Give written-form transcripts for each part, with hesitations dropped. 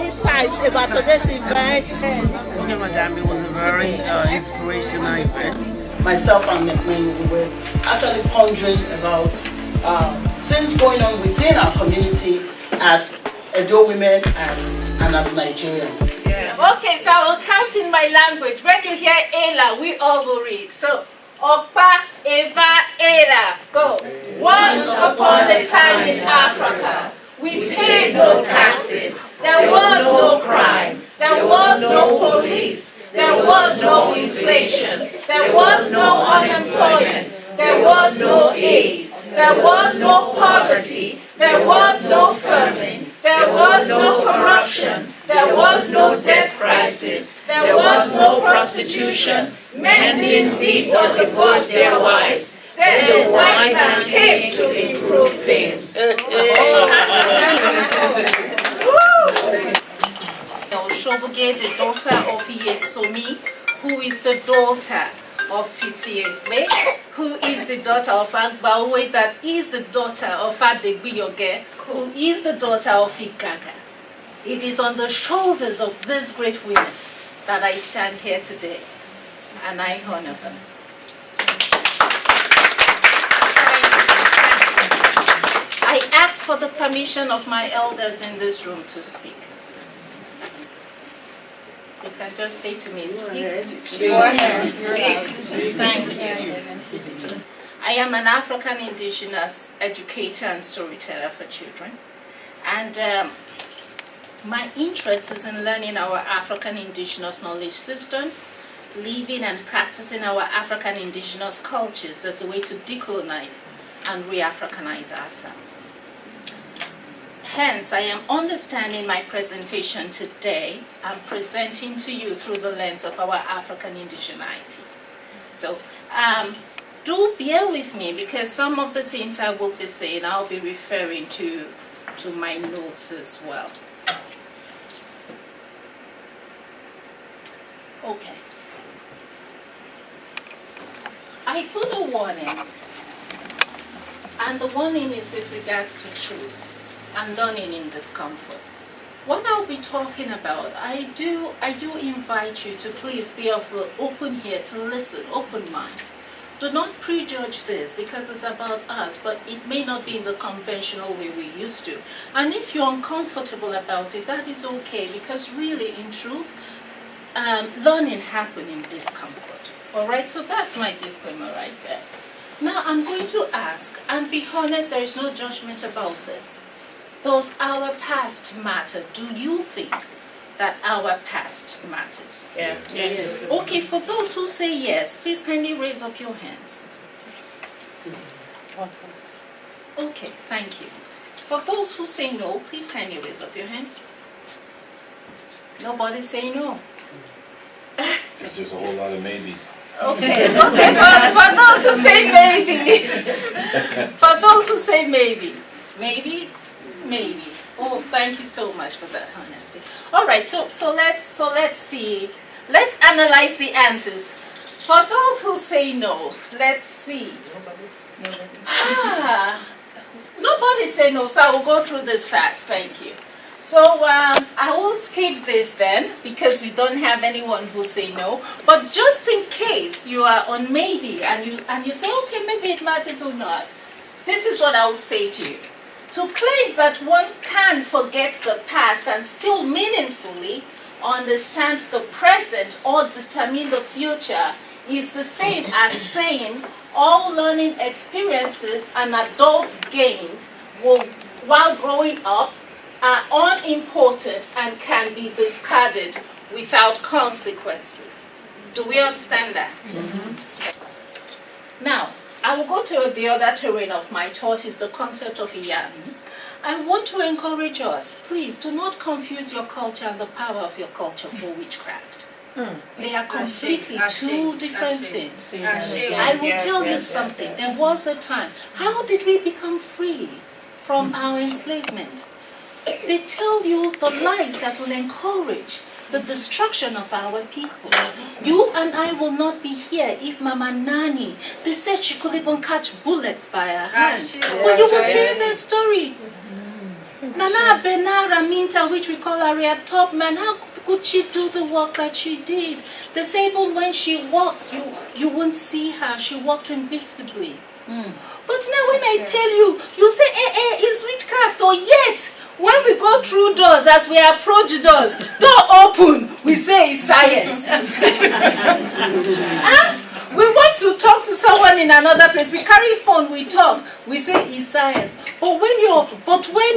insights about today's event? Okay, madam, it was a very inspirational event. Myself and McMahon, we were actually pondering about things going on within our community as Edo women and as Nigerians. Yes. Okay, so I will count in my language. When you hear Ela, we all will read. So, Opa, Eva, Ela. Go. Once upon a time in Africa, we paid no taxes. There was no crime. There was no police. There was no inflation. There was no unemployment. There was no AIDS. There was no poverty. There was no famine. There was no corruption. There was no debt crisis. There was no prostitution. Men didn't beat or divorce their wives. Then the white man came to improve things. Oshobuge, the daughter of Yesomi, who is the daughter of Titiekbe, who is the daughter of Agbawe, that is the daughter of Adegbiyoge, who is the daughter of Ikaga. It is on the shoulders of these great women that I stand here today, and I honor them. I ask for the permission of my elders in this room to speak. You can just say to me, speak. Thank you. I am an African indigenous educator and storyteller for children. And my interest is in learning our African indigenous knowledge systems, living and practicing our African indigenous cultures as a way to decolonize and re-Africanize ourselves. Hence, I am understanding my presentation today. I'm presenting to you through the lens of our African indigeneity. So, do bear with me, because some of the things I will be saying, I'll be referring to my notes as well. Okay. I put a warning, and the warning is with regards to truth and learning in discomfort. What I'll be talking about, I do invite you to please be of an open ear, to listen, open mind. Do not prejudge this, because it's about us, but it may not be in the conventional way we used to. And if you're uncomfortable about it, that is okay, because really, in truth, learning happens in discomfort. All right, so that's my disclaimer right there. Now I'm going to ask, and be honest, there is no judgment about this. Does our past matter? Do you think that our past matters? Yes. Yes. Okay, for those who say yes, please kindly raise up your hands. Okay, thank you. For those who say no, please kindly raise up your hands. Nobody say no. Because there's a whole lot of maybes. Okay, for those who say maybe. For those who say maybe. Maybe. Oh, thank you so much for that honesty. All right, so let's see. Let's analyze the answers. For those who say no, let's see. Nobody say no, so I will go through this fast. Thank you. So I will skip this then, because we don't have anyone who say no. But just in case you are on maybe and you say, okay, maybe it matters or not, this is what I will say to you. To claim that one can forget the past and still meaningfully understand the present or determine the future is the same as saying all learning experiences an adult gained while growing up are unimportant and can be discarded without consequences. Do we understand that? Mm-hmm. Now, I will go to the other terrain of my thought, is the concept of Iyami. I want to encourage us, please do not confuse your culture and the power of your culture for witchcraft. They are completely two different things. I will tell you something. There was a time. How did we become free from our enslavement? They tell you the lies that will encourage the destruction of our people. You and I will not be here if Mama Nani, they said she could even catch bullets by her hand. But you would hear that story. Nana Benara Minta, which we call Area Top Man, how could she do the work that she did? They say even when she walks, you won't see her. She walked invisibly. But now when I tell you, you say, it's witchcraft, or yet, when we go through doors, as we approach doors, door open, we say it's science. Huh? We want to talk to someone in another place. We carry phone, we talk, we say it's science. But when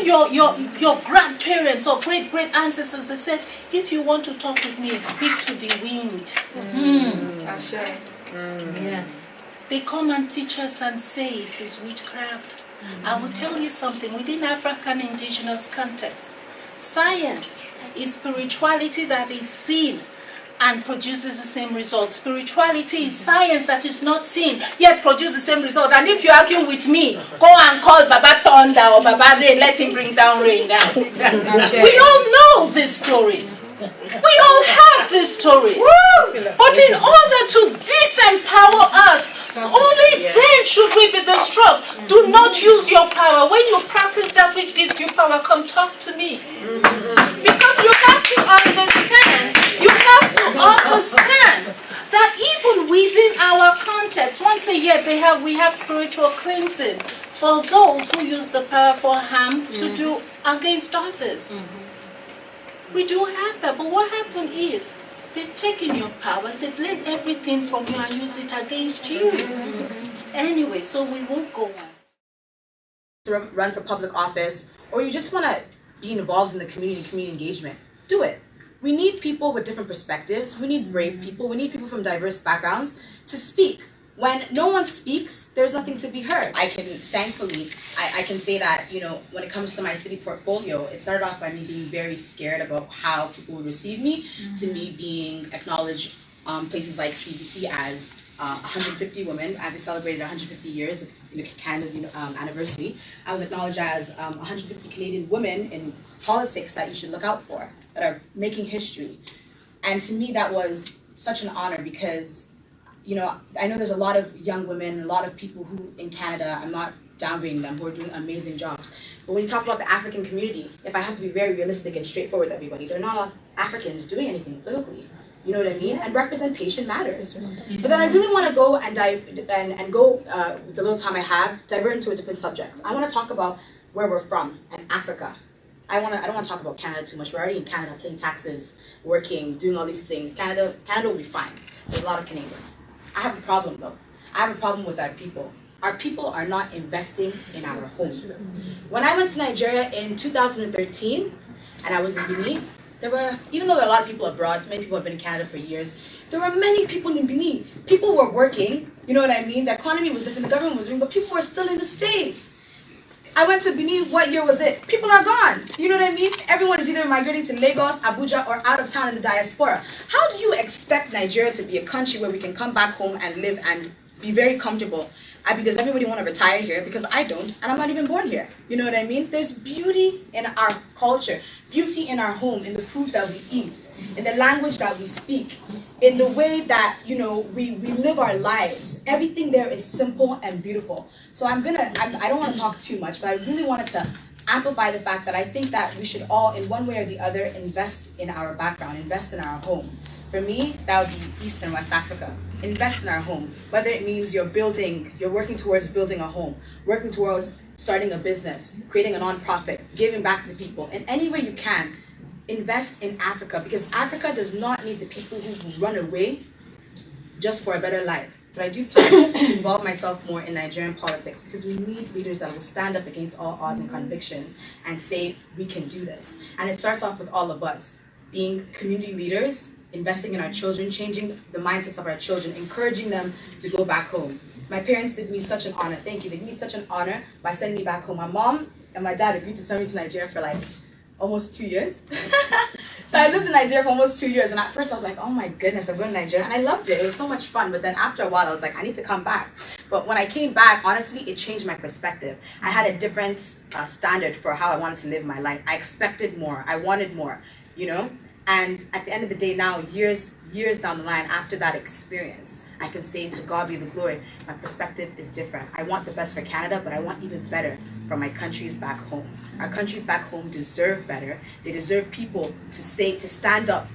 your grandparents or great ancestors, they said, if you want to talk with me, speak to the wind. Yes. They come and teach us and say it is witchcraft. I will tell you something, within African indigenous context, science is spirituality that is seen and produces the same result. Spirituality is science that is not seen, yet produces the same result. And if you argue with me, go and call Baba Thunder or Baba Rain, let him bring down rain now. We all know these stories. We all have these stories. But in order to disempower us, only then should we be distraught. Do not use your power. When you practice that which gives you power, come talk to me. Because you have to understand, that even within our context, once a year we have spiritual cleansing for those who use the power for harm to do against others. We do have that, but what happened is they've taken your power, they've learned everything from you and use it against you. Anyway, so we will go on. Run for public office, or you just want to be involved in the community engagement, do it. We need people with different perspectives. We need brave people. We need people from diverse backgrounds to speak. When no one speaks, there's nothing to be heard. I can say that, when it comes to my city portfolio, it started off by me being very scared about how people would receive me, to me being acknowledged places like CBC as 150 women, as they celebrated 150 years of Canada's anniversary. I was acknowledged as 150 Canadian women in politics that you should look out for, that are making history. And to me, that was such an honor because, I know there's a lot of young women, a lot of people who in Canada, I'm not downgrading them, who are doing amazing jobs. But when you talk about the African community, if I have to be very realistic and straightforward with everybody, there are not a lot of Africans doing anything politically. You know what I mean? And representation matters. But then I really want to go with the little time I have, divert into a different subject. I want to talk about where we're from and Africa. I don't want to talk about Canada too much. We're already in Canada, paying taxes, working, doing all these things. Canada will be fine. There's a lot of Canadians. I have a problem though. I have a problem with our people. Our people are not investing in our home. When I went to Nigeria in 2013, and I was in Benin, even though there are a lot of people abroad, many people have been in Canada for years, there were many people in Benin. People were working, you know what I mean? The economy was different, the government was doing, but people were still in the States. I went to Benin, what year was it? People are gone, you know what I mean? Everyone is either migrating to Lagos, Abuja, or out of town in the diaspora. How do you expect Nigeria to be a country where we can come back home and live and be very comfortable? Does everybody want to retire here? Because I don't, and I'm not even born here. You know what I mean? There's beauty in our culture, beauty in our home, in the food that we eat, in the language that we speak, in the way that, we live our lives. Everything there is simple and beautiful. So I don't want to talk too much, but I really wanted to amplify the fact that I think that we should all, in one way or the other, invest in our background, invest in our home. For me, that would be East and West Africa. Invest in our home, whether it means you're working towards building a home, working towards starting a business, creating a nonprofit, giving back to people. In any way you can, invest in Africa, because Africa does not need the people who run away just for a better life. But I do plan to involve myself more in Nigerian politics because we need leaders that will stand up against all odds and convictions and say, we can do this. And it starts off with all of us, being community leaders, investing in our children, changing the mindsets of our children, encouraging them to go back home. My parents did me such an honor. Thank you. They did me such an honor by sending me back home. My mom and my dad agreed to send me to Nigeria for almost 2 years. So I lived in Nigeria for almost 2 years, and at first I was like, oh my goodness, I'm going to Nigeria, and I loved it. It was so much fun. But then after a while, I was like, I need to come back. But when I came back, honestly, it changed my perspective. I had a different standard for how I wanted to live my life. I expected more. I wanted more, And at the end of the day now, years down the line after that experience, I can say to God be the glory, my perspective is different. I want the best for Canada, but I want even better for my countries back home. Our countries back home deserve better. They deserve people to stand up,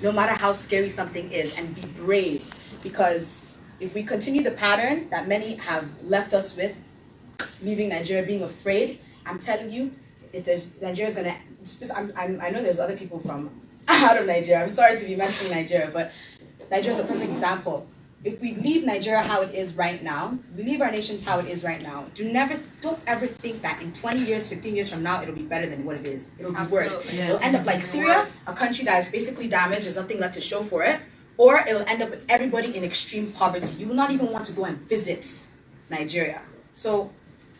no matter how scary something is, and be brave. Because if we continue the pattern that many have left us with, leaving Nigeria, being afraid, I'm telling you, if Nigeria's gonna, I know there's other people from out of Nigeria. I'm sorry to be mentioning Nigeria, but Nigeria's a perfect example. If we leave Nigeria how it is right now, we leave our nations how it is right now, don't ever think that in 20 years, 15 years from now, it'll be better than what it is. It'll be worse. Yes. It'll end up like Syria, a country that is basically damaged, there's nothing left to show for it, or it'll end up with everybody in extreme poverty. You will not even want to go and visit Nigeria. So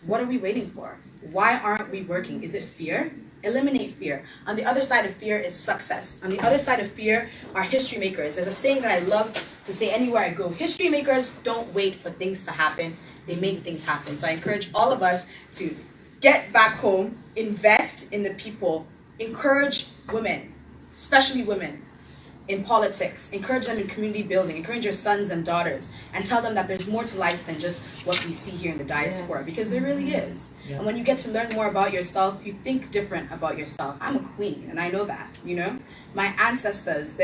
what are we waiting for? Why aren't we working? Is it fear? Eliminate fear. On the other side of fear is success. On the other side of fear are history makers. There's a saying that I love to say anywhere I go. History makers don't wait for things to happen. They make things happen. So I encourage all of us to get back home, invest in the people, encourage women, especially women, in politics, encourage them in community building, encourage your sons and daughters, and tell them that there's more to life than just what we see here in the diaspora, because there really is. Yeah. And when you get to learn more about yourself, you think different about yourself. I'm a queen, and I know that, you know? My ancestors,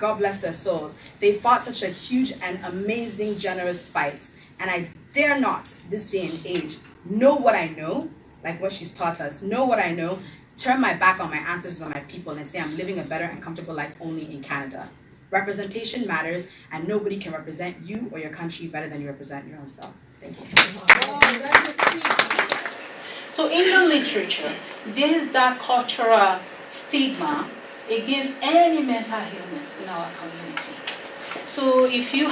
God bless their souls, they fought such a huge and amazing, generous fight, and I dare not, this day and age, know what I know, like what she's taught us, know what I know, turn my back on my ancestors and my people and say I'm living a better and comfortable life only in Canada. Representation matters, and nobody can represent you or your country better than you represent your own self. Thank you. So in the literature, there is that cultural stigma against any mental illness in our community. So if you're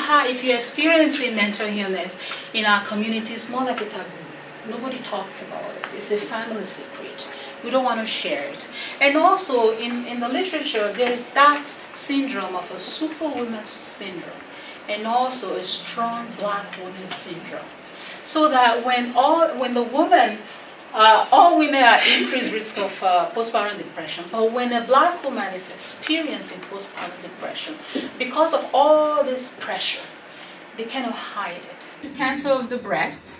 experiencing mental illness in our community, it's more like a taboo. Nobody talks about it. It's a family secret. We don't want to share it. And also in the literature, there is that syndrome of a superwoman syndrome and also a strong black woman syndrome. So that when the woman, all women are increased risk of postpartum depression, but when a black woman is experiencing postpartum depression, because of all this pressure, they cannot hide it. Cancer of the breast.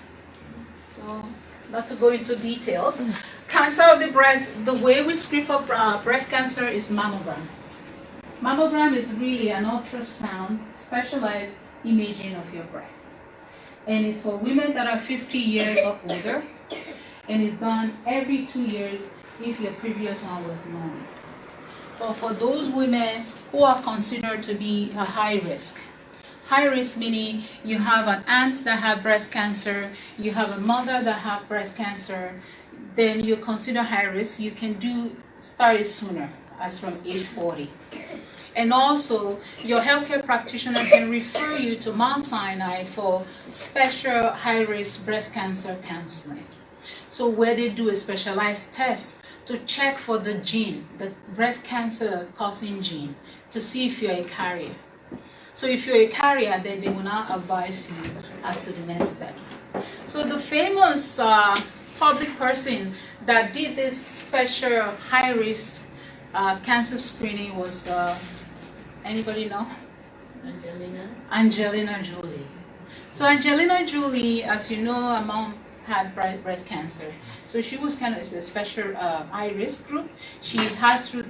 So not to go into details. Cancer of the breast, the way we screen for breast cancer is mammogram. Mammogram is really an ultrasound, specialized imaging of your breast. And it's for women that are 50 years or older, and it's done every 2 years if your previous one was normal. But for those women who are considered to be a high risk meaning you have an aunt that have breast cancer, you have a mother that have breast cancer, then you consider high risk, you can start it sooner, as from age 40. And also, your healthcare practitioner can refer you to Mount Sinai for special high-risk breast cancer counseling. So where they do a specialized test to check for the gene, the breast cancer causing gene, to see if you're a carrier. So if you're a carrier, then they will now advise you as to the next step. So the famous public person that did this special high-risk cancer screening was, anybody know? Angelina Jolie. So Angelina Jolie, as you know, her mom had breast cancer. So she was kind of a special high-risk group. She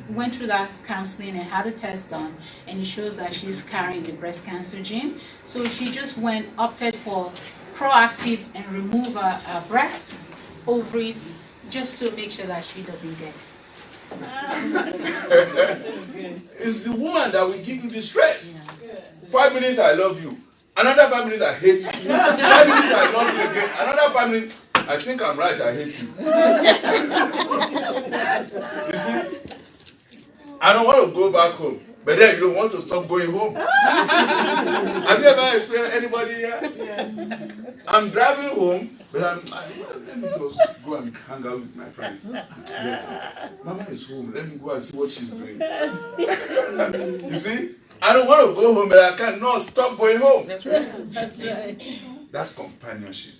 went through that counseling and had a test done, and it shows that she's carrying the breast cancer gene. So she just opted for proactive and remove her breasts, ovaries, just to make sure that she doesn't get it. It's the woman that will give you the stress. 5 minutes I love you. Another 5 minutes I hate you. 5 minutes I love you again. Another 5 minutes, I think I'm right, I hate you. You see? I don't want to go back home. But then you don't want to stop going home. Have you ever experienced anybody here? Yeah. I'm driving home, but let me just go and hang out with my friends. Mama is home. Let me go and see what she's doing. You see? I don't want to go home, but I cannot stop going home. That's right. That's right. That's companionship.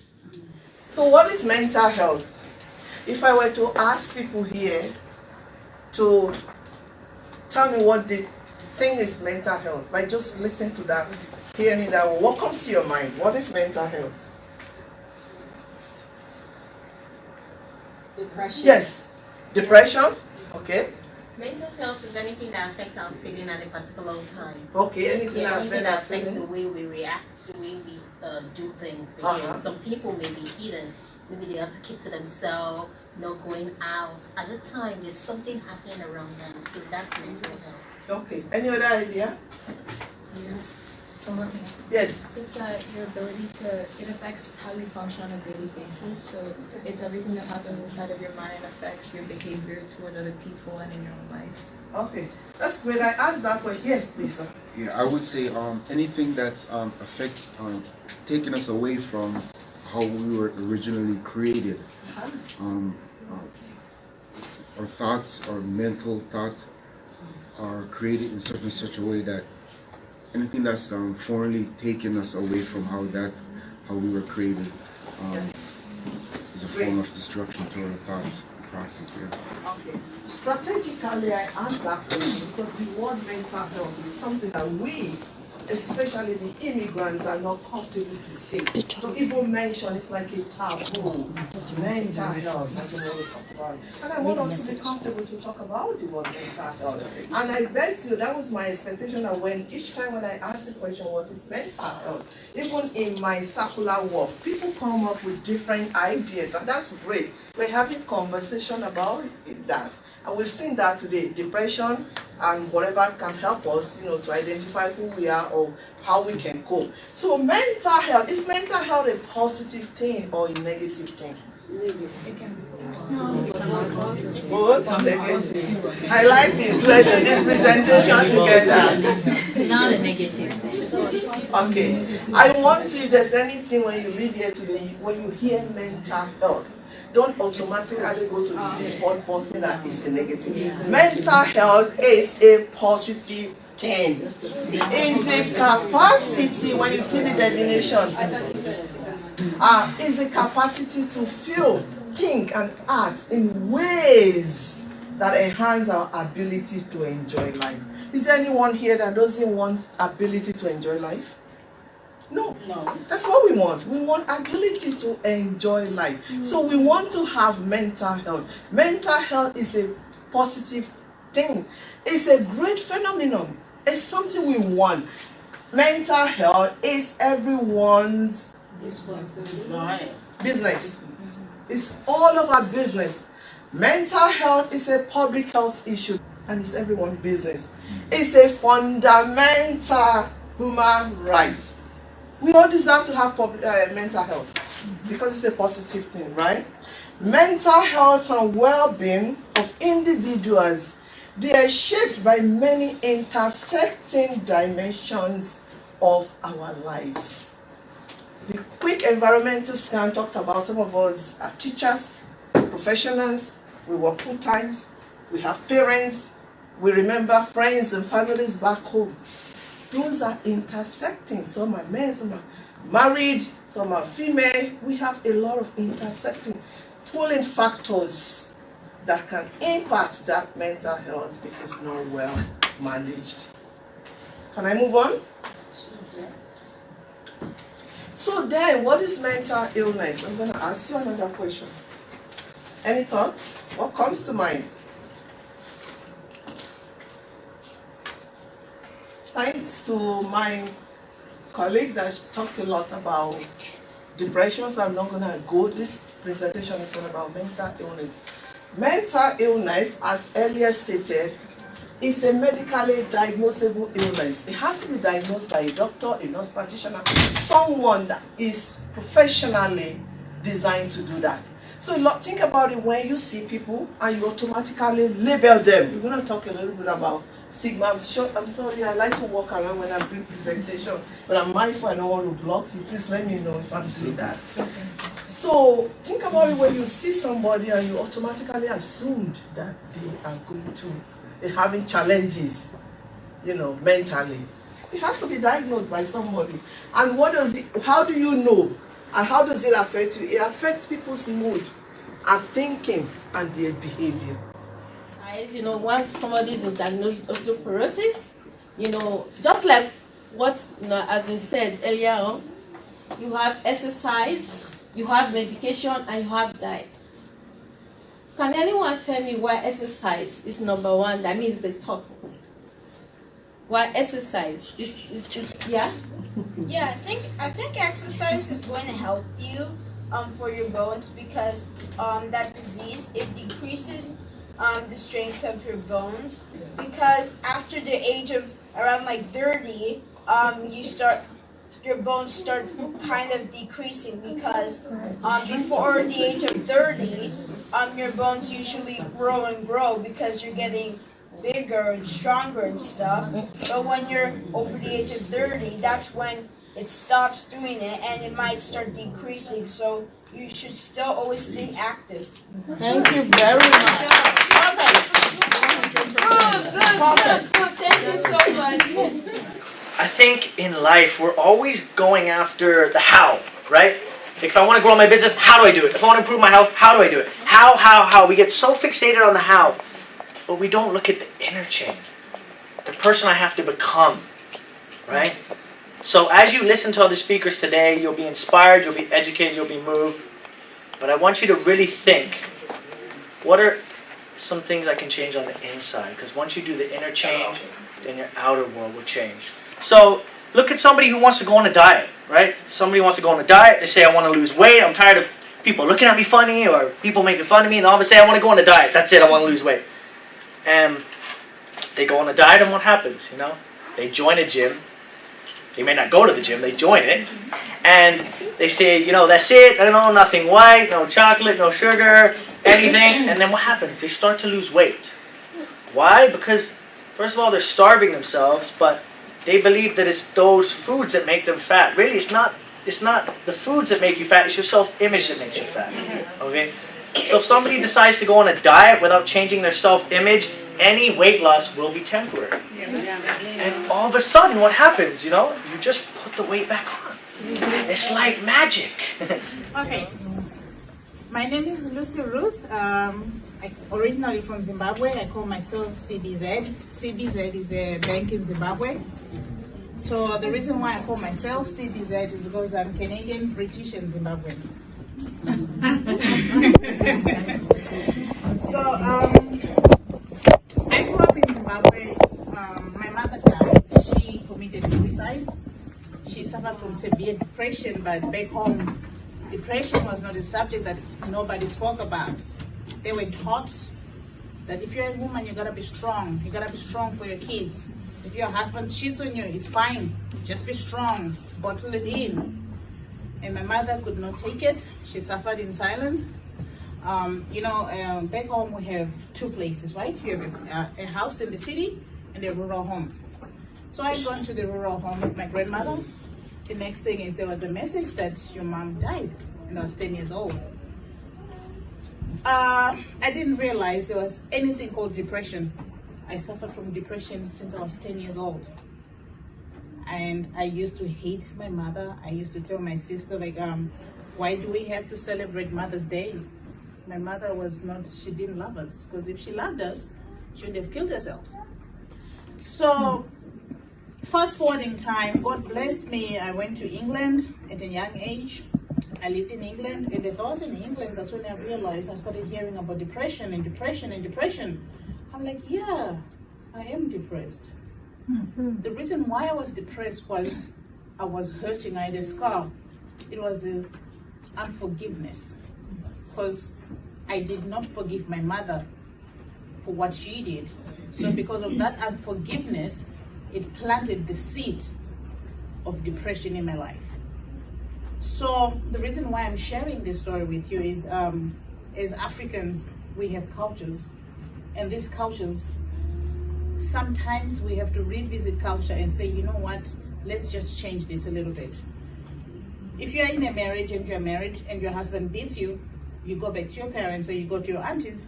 So what is mental health? If I were to ask people here to tell me what the thing is mental health. By just listening to that, hearing that, what comes to your mind? What is mental health? Depression. Yes. Depression? Okay. Mental health is anything that affects our feeling at a particular time. Okay, anything that Anything that affects affects the feeling? way we react, the way we do things. Uh-huh. Because some people may be hidden. Maybe they have to keep to themselves, not going out. At the time, there's something happening around them. So that's mental health. Okay. Any other idea? Yes. Yes. It's your ability it affects how you function on a daily basis. So it's everything that happens inside of your mind and affects your behavior towards other people and in your own life. Okay. That's great. I asked that question. Yes, please, sir. Yeah, I would say anything that's taking us away from how we were originally created. Our thoughts, our mental thoughts are created in such a way that anything that's foreignly taking us away from how we were created is a form of destruction to our thoughts process. Yeah. Okay. Strategically, I asked that question because the word mental health is something that we, especially the immigrants, are not comfortable to say. To even mention, it's like a taboo. Mental health, I don't want to talk about it. And I want us to be comfortable to talk about the word mental health. And I bet you that was my expectation that each time when I ask the question, what is mental health? Even in my circular work, people come up with different ideas, and that's great. We're having conversation about that. And we've seen that today, depression and whatever can help us, to identify who we are or how we can cope. So mental health, is mental health a positive thing or a negative thing? It can be Both negative. I like this. We're doing this presentation together. It's not a negative thing. Okay. I want to, if there's anything when you leave here today, when you hear mental health, don't automatically go to the default person that is a negative. Mental health is a positive thing. It's a capacity, when you see the definition, it's a capacity to feel, think, and act in ways that enhance our ability to enjoy life. Is there anyone here that doesn't want ability to enjoy life? No. That's what we want. We want ability to enjoy life. So we want to have mental health. Mental health is a positive thing. It's a great phenomenon. It's something we want. Mental health is everyone's business. It's all of our business. Mental health is a public health issue and it's everyone's business. It's a fundamental human right. We all deserve to have mental health because it's a positive thing, right? Mental health and well-being of individuals, they are shaped by many intersecting dimensions of our lives. The quick environmental scan talked about some of us are teachers, professionals, we work full times, we have parents, we remember friends and families back home. Those are intersecting. Some are men, some are married, some are female. We have a lot of intersecting pulling factors that can impact that mental health if it's not well managed. Can I move on? So then, what is mental illness? I'm going to ask you another question. Any thoughts? What comes to mind? Thanks to my colleague that talked a lot about depression, so I'm not going to go. This presentation is all about mental illness. Mental illness, as earlier stated, is a medically diagnosable illness. It has to be diagnosed by a doctor, a nurse practitioner, someone that is professionally designed to do that. So think about it when you see people and you automatically label them. We're going to talk a little bit about stigma. I'm sorry, I like to walk around when I'm doing presentation, but I'm mindful I don't want to block you. Please let me know if I'm doing that. So think about it when you see somebody and you automatically assumed that they are going to be having challenges, mentally. It has to be diagnosed by somebody. And how do you know? And how does it affect you? It affects people's mood and thinking and their behavior. I exercise, once somebody's been diagnosed with osteoporosis, just like what has been said earlier on, you have exercise, you have medication, and you have diet. Can anyone tell me why exercise is number one? That means the top. Why exercise is yeah? Yeah, I think exercise is going to help you for your bones, because that disease, it decreases the strength of your bones, because after the age of around like 30, your bones start kind of decreasing, because before the age of 30, your bones usually grow and grow because you're getting bigger and stronger and stuff. But when you're over the age of 30, that's when it stops doing it, and it might start decreasing. So you should still always stay active. Thank you very much. Good. Thank you so much. I think in life we're always going after the how, right? Like if I want to grow my business, how do I do it? If I want to improve my health, how do I do it? How? We get so fixated on the how, but we don't look at the inner chain. The person I have to become, right? So as you listen to other speakers today, you'll be inspired, you'll be educated, you'll be moved. But I want you to really think, what are some things I can change on the inside? Because once you do the inner change, then your outer world will change. So look at somebody who wants to go on a diet, right? Somebody wants to go on a diet, they say, I want to lose weight, I'm tired of people looking at me funny or people making fun of me, and all of a sudden I want to go on a diet, that's it, I want to lose weight. And they go on a diet, and what happens, They join a gym. They may not go to the gym, they join it, and they say, that's it, nothing white, no chocolate, no sugar, anything, and then what happens? They start to lose weight. Why? Because, first of all, they're starving themselves, but they believe that it's those foods that make them fat. Really, it's not the foods that make you fat, it's your self-image that makes you fat, okay? So if somebody decides to go on a diet without changing their self-image, any weight loss will be temporary. And all of a sudden, what happens, you just put the weight back on. It's like magic. Okay. My name is Lucy Ruth. I'm originally from Zimbabwe. I call myself CBZ. CBZ is a bank in Zimbabwe. So the reason why I call myself CBZ is because I'm Canadian, British, and Zimbabwean. I grew up in Zimbabwe. My mother died. She committed suicide. She suffered from severe depression, but back home, depression was not a subject that nobody spoke about. They were taught that if you're a woman, you gotta be strong. You gotta be strong for your kids. If your husband cheats on you, it's fine. Just be strong. Bottle it in. And my mother could not take it. She suffered in silence. Back home we have two places, right? You have a house in the city and a rural home. So I gone to the rural home with my grandmother. The next thing is there was a message that your mom died, and I was 10 years old. I didn't realize there was anything called depression. I suffered from depression since I was 10 years old. And I used to hate my mother. I used to tell my sister, why do we have to celebrate Mother's Day? My mother she didn't love us, because if she loved us, she would have killed herself. So, fast forwarding time, God blessed me. I went to England at a young age. I lived in England, and as I was in England, that's when I realized I started hearing about depression and depression and depression. I'm like, yeah, I am depressed. The reason why I was depressed was I was hurting. I had a scar. It was unforgiveness, because I did not forgive my mother for what she did. So because of that unforgiveness, it planted the seed of depression in my life. So the reason why I'm sharing this story with you is, as Africans, we have cultures, and these cultures, sometimes we have to revisit culture and say, you know what, let's just change this a little bit. If you're in a marriage and you're married and your husband beats you, you go back to your parents or you go to your aunties,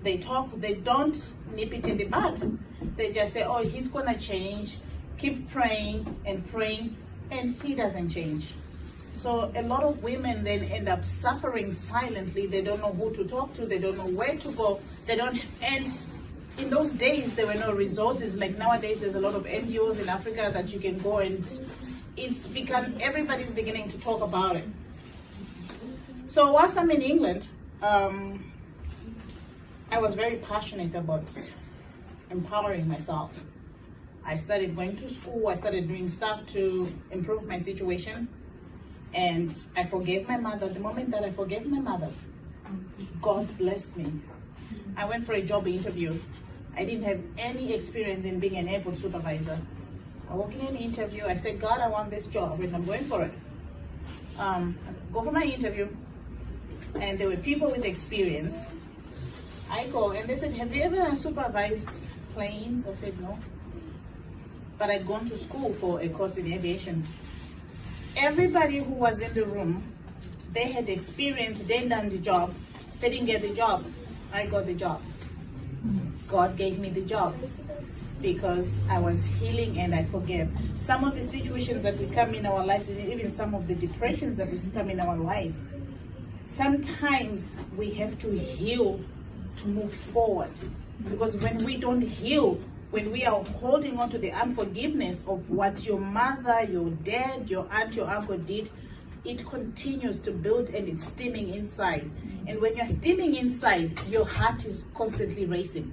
they talk, they don't nip it in the bud. They just say, oh, he's gonna change, keep praying and praying, and he doesn't change. So a lot of women then end up suffering silently. They don't know who to talk to, they don't know where to go, they don't, and in those days there were no resources. Like nowadays, there's a lot of NGOs in Africa that you can go, and it's become, everybody's beginning to talk about it. So whilst I'm in England, I was very passionate about empowering myself. I started going to school, I started doing stuff to improve my situation, and I forgave my mother. The moment that I forgave my mother, God blessed me. I went for a job interview. I didn't have any experience in being an airport supervisor. I walked in an interview, I said, God, I want this job, and I'm going for it. I go for my interview, and there were people with experience. I go, and they said, have you ever supervised planes? I said, no. But I'd gone to school for a course in aviation. Everybody who was in the room, they had experience, they'd done the job. They didn't get the job. I got the job. God gave me the job because I was healing and I forgave. Some of the situations that we come in our lives, even some of the depressions that we come in our lives, sometimes we have to heal to move forward. Because when we don't heal, when we are holding on to the unforgiveness of what your mother, your dad, your aunt, your uncle did, it continues to build and it's steaming inside. And when you're steaming inside, your heart is constantly racing.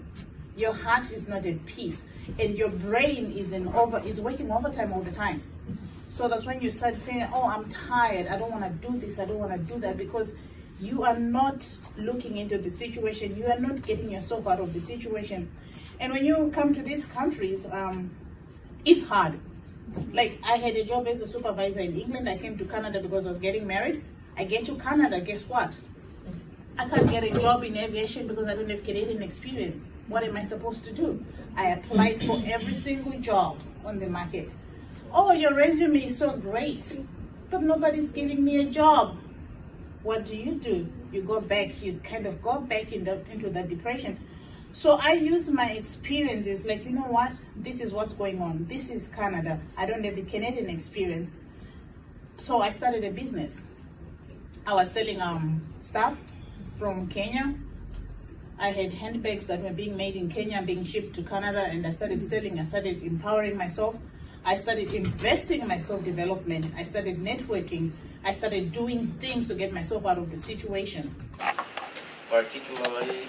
Your heart is not at peace, and your brain is working overtime all the time. So that's when you start feeling, oh, I'm tired, I don't want to do this, I don't want to do that, because you are not looking into the situation, you are not getting yourself out of the situation. And when you come to these countries, it's hard. Like, I had a job as a supervisor in England. I came to Canada because I was getting married. I get to Canada, guess what? I can't get a job in aviation because I don't have Canadian experience. What am I supposed to do? I applied for every single job on the market. Oh, your resume is so great, but nobody's giving me a job. What do? You go back, you kind of go back into that depression. So I use my experiences, like, you know what, this is what's going on. This is Canada. I don't have the Canadian experience. So I started a business. I was selling stuff from Kenya. I had handbags that were being made in Kenya, being shipped to Canada, and I started selling. I started empowering myself. I started investing in my self-development. I started networking. I started doing things to get myself out of the situation. Particularly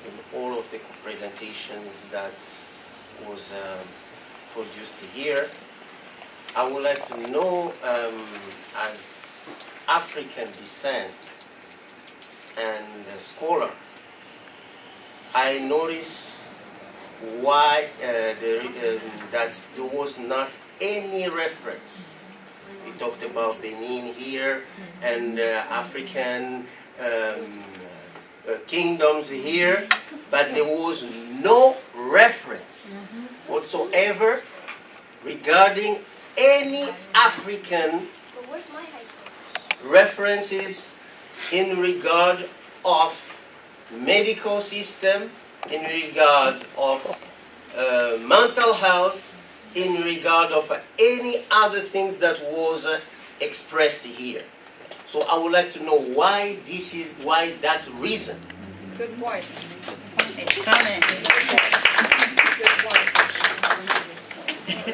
in all of the presentations that was produced here, I would like to know, as African descent and a scholar, I notice why that there was not any reference. We talked about Benin here and African kingdoms here, but there was no reference whatsoever regarding any African references in regard of medical system, in regard of mental health, in regard of any other things that was expressed here. So I would like to know why that reason. Good point.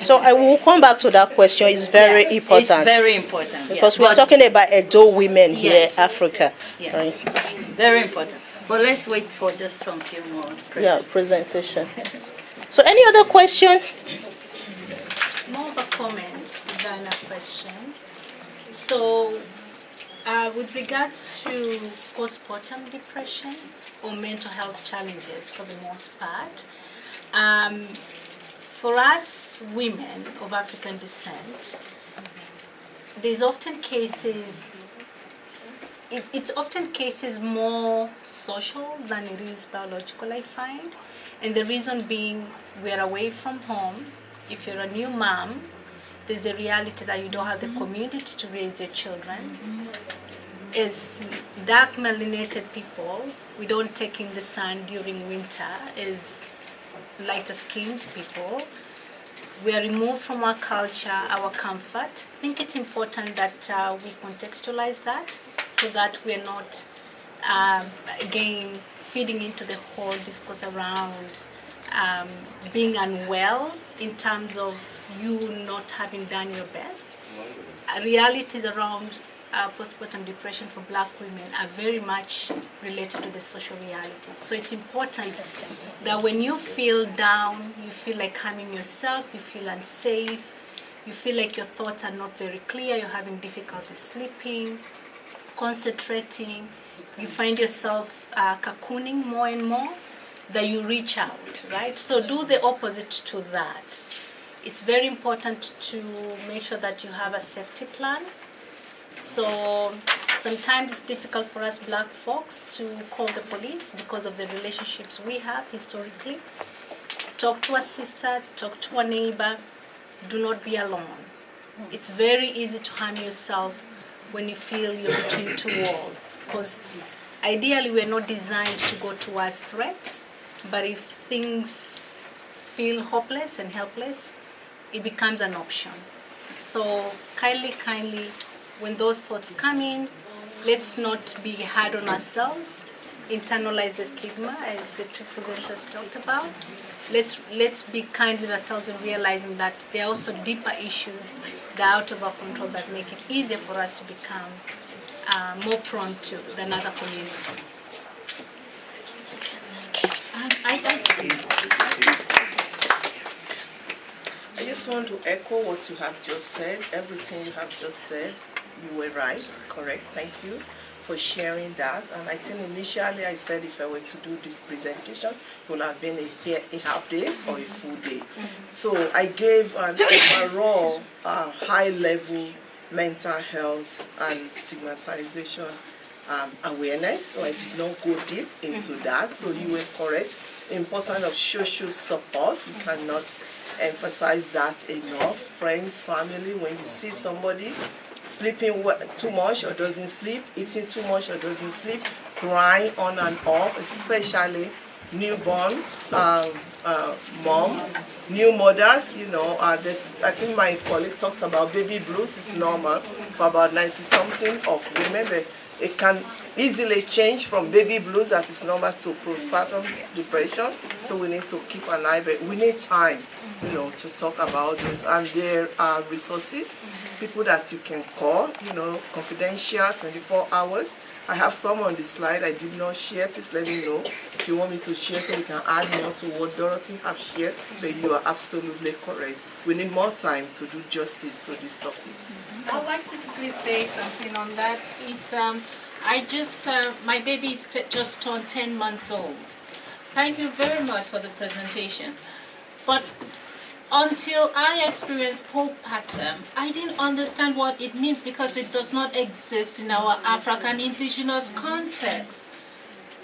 So I will come back to that question. It's very important. It's very important. Because we're talking about Edo women here, Africa. Yes. Right? Very important. But let's wait for just some few more. Presentation. So any other question? More of a comment than a question. So, with regards to postpartum depression or mental health challenges for the most part, for us women of African descent, there's often cases, it's often cases more social than it is biological, I find. And the reason being, we're away from home. If you're a new mom, there's a reality that you don't have the community to raise your children. As dark melanated people, we don't take in the sun during winter. As lighter skinned people, we are removed from our culture, our comfort. I think it's important that we contextualize that so that we're not, again, feeding into the whole discourse around being unwell in terms of you not having done your best. Realities around postpartum depression for Black women are very much related to the social realities. So it's important that when you feel down, you feel like harming yourself, you feel unsafe, you feel like your thoughts are not very clear, you're having difficulty sleeping, concentrating, you find yourself cocooning more and more, that you reach out, right? So do the opposite to that. It's very important to make sure that you have a safety plan. So sometimes it's difficult for us Black folks to call the police because of the relationships we have historically. Talk to a sister, talk to a neighbor. Do not be alone. It's very easy to harm yourself when you feel you're between two walls, because ideally we're not designed to go towards threat, but if things feel hopeless and helpless, it becomes an option. So kindly, when those thoughts come in, let's not be hard on ourselves, internalize the stigma as the two presenters talked about. Let's be kind with ourselves and realizing that there are also deeper issues that are out of our control that make it easier for us to become more prone to than other communities. I just want to echo what you have just said. Everything you have just said, you were right, correct. Thank you for sharing that. And I think initially I said if I were to do this presentation, it would have been a half day or a full day. So I gave an overall high-level mental health and stigmatization awareness. So I did not go deep into that. So you were correct. The importance of social support, you cannot emphasize that enough. Friends, family, when you see somebody sleeping too much or doesn't sleep, eating too much or doesn't sleep, crying on and off, especially newborn mom, new mothers, you know, I think my colleague talks about baby blues is normal for about 90-something of women, but it can easily change from baby blues that is normal to postpartum depression. So we need to keep an eye, but we need time, you know, to talk about this. And there are resources, people that you can call, you know, confidential, 24 hours. I have some on the slide I did not share. Please let me know if you want me to share so we can add more to what Dorothy have shared. But you are absolutely correct. We need more time to do justice to these topics. I'd like to quickly say something on that. It's my baby is just turned 10 months old. Thank you very much for the presentation. But until I experienced postpartum, I didn't understand what it means because it does not exist in our African indigenous context.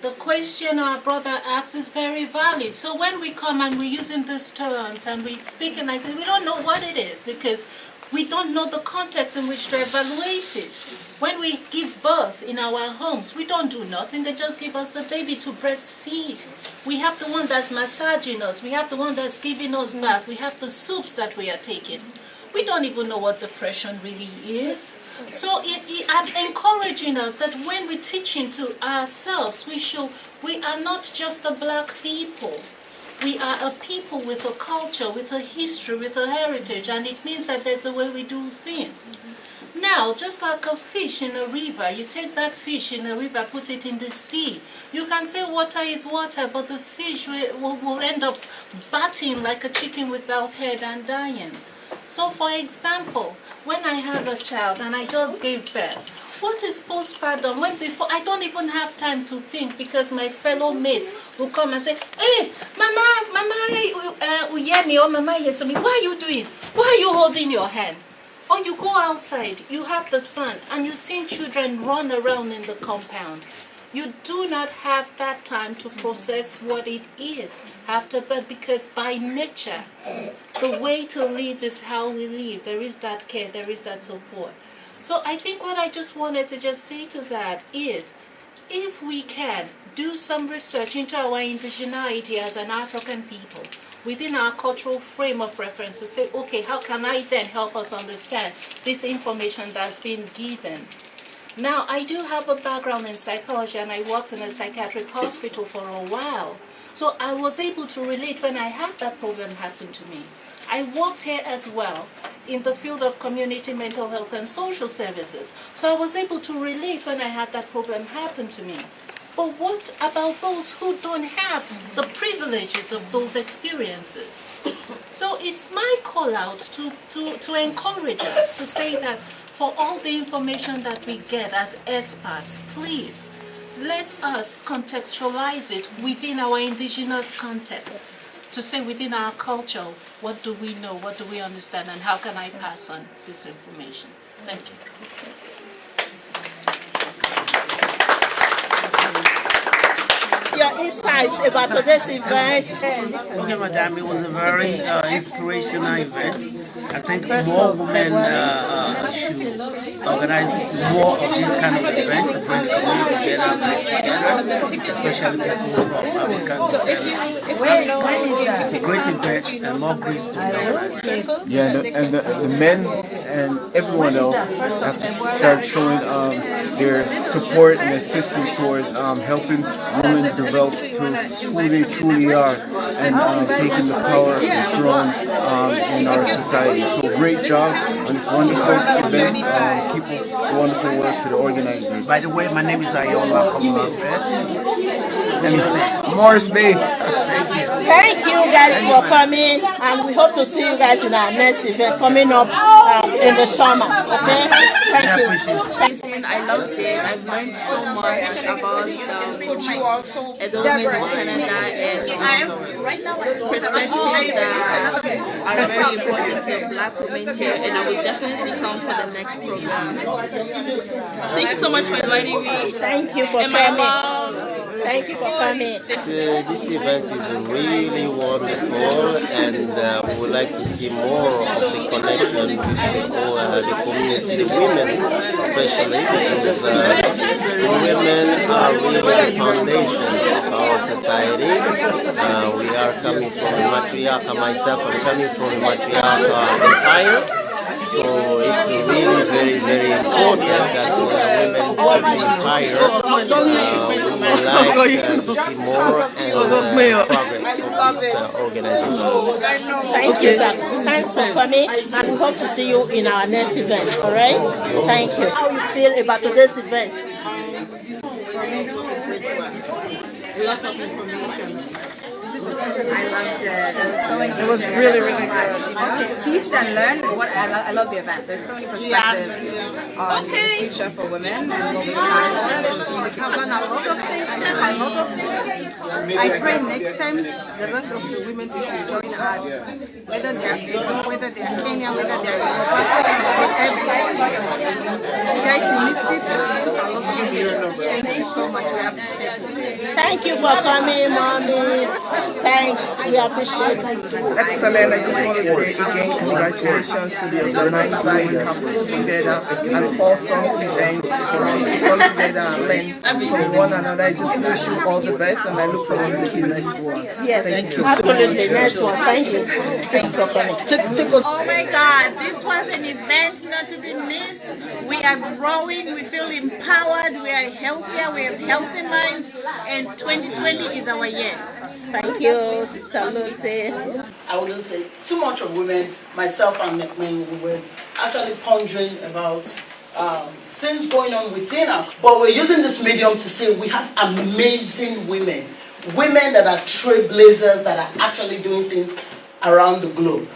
The question our brother asks is very valid. So when we come and we're using these terms and we're speaking like this, we don't know what it is because we don't know the context in which to evaluate it. When we give birth in our homes, we don't do nothing. They just give us a baby to breastfeed. We have the one that's massaging us. We have the one that's giving us bath. We have the soups that we are taking. We don't even know what depression really is. So I'm encouraging us that when we're teaching to ourselves, we are not just a Black people. We are a people with a culture, with a history, with a heritage, and it means that there's a way we do things. Now, just like a fish in a river, you take that fish in a river, put it in the sea. You can say water is water, but the fish will end up batting like a chicken without head and dying. So, for example, when I have a child and I just gave birth, what is postpartum? When before I don't even have time to think because my fellow mates will come and say, "Hey, mama, you hear me or mama hears me? What are you doing? Why are you holding your hand?" Or you go outside, you have the sun, and you see children run around in the compound. You do not have that time to process what it is after birth because by nature, the way to live is how we live. There is that care, there is that support. So I think what I just wanted to just say to that is, if we can do some research into our indigeneity as an African people, within our cultural frame of reference to say, okay, how can I then help us understand this information that's been given? Now, I do have a background in psychology, and I worked in a psychiatric hospital for a while. So I was able to relate when I had that problem happen to me. I worked here as well in the field of community mental health and social services. So I was able to relate when I had that problem happen to me. But what about those who don't have the privileges of those experiences? So it's my call out to encourage us to say that for all the information that we get as experts, please let us contextualize it within our indigenous context. To say within our culture, what do we know, what do we understand, and how can I pass on this information? Thank you. Your insights about today's event. Okay, madam, it was a very inspirational event. I think more women should organize more of this kind of event to bring the community together, especially people from African descent. It's a great event and more grace to be organized. Yeah, and the men and everyone else have to start showing their support and assistance towards helping women develop to who they truly are and taking the power of the throne in our society. So great job on this wonderful event. Keep wonderful work to the organizers. By the way, my name is Ayola Morris Bay. Thank you guys for coming, and we hope to see you guys in our next event coming up in the summer. Okay? Thank you. I loved it. I've learned so much about Edo Women in Canada and perspectives that are very important to the Black women here, and I will definitely come for the next program. Thank you so much for inviting me. Thank you for coming. Thank you for coming. This event is really wonderful, and we would like to see more of the connection with the community, the women especially, because the women are really the foundation of our society. We are coming from the matriarch, myself, I'm coming from the matriarch empire. So it's really very, very important that women of the empire would like to see more and progress of this organization. Thank you, sir. Thanks for coming, and we hope to see you in our next event. All right? Thank you. How you feel about today's event? A lot of information. I loved it. It was really, really good. You know, teach and learn. What I love the event. There's so many perspectives on the future for women and what we strive for. So it's really cool. I've learned a lot of things. I pray next time the rest of the women should join us, whether they are Edo, whether they are Kenyan, whether they are you guys missed it. I love it. Thank you so much. We appreciate it. Thank you for coming, mommy. Thanks. We appreciate it. Excellent. I just want to say again, congratulations to the organizer. You have put together an awesome event for us to come together and learn from one another. I just wish you all the best, and I look forward to the next one. Yes, thank you. Absolutely. Next one. Thank you. Thanks for coming. Oh my God, this was an event not to be missed. We are growing, we feel empowered, we are healthier, we have healthy minds, and 2020 is our year. Thank you, Sister Lucy. I wouldn't say too much of women. Myself and McMahon, we were actually pondering about things going on within us. But we're using this medium to say we have amazing women. Women that are trailblazers, that are actually doing things around the globe.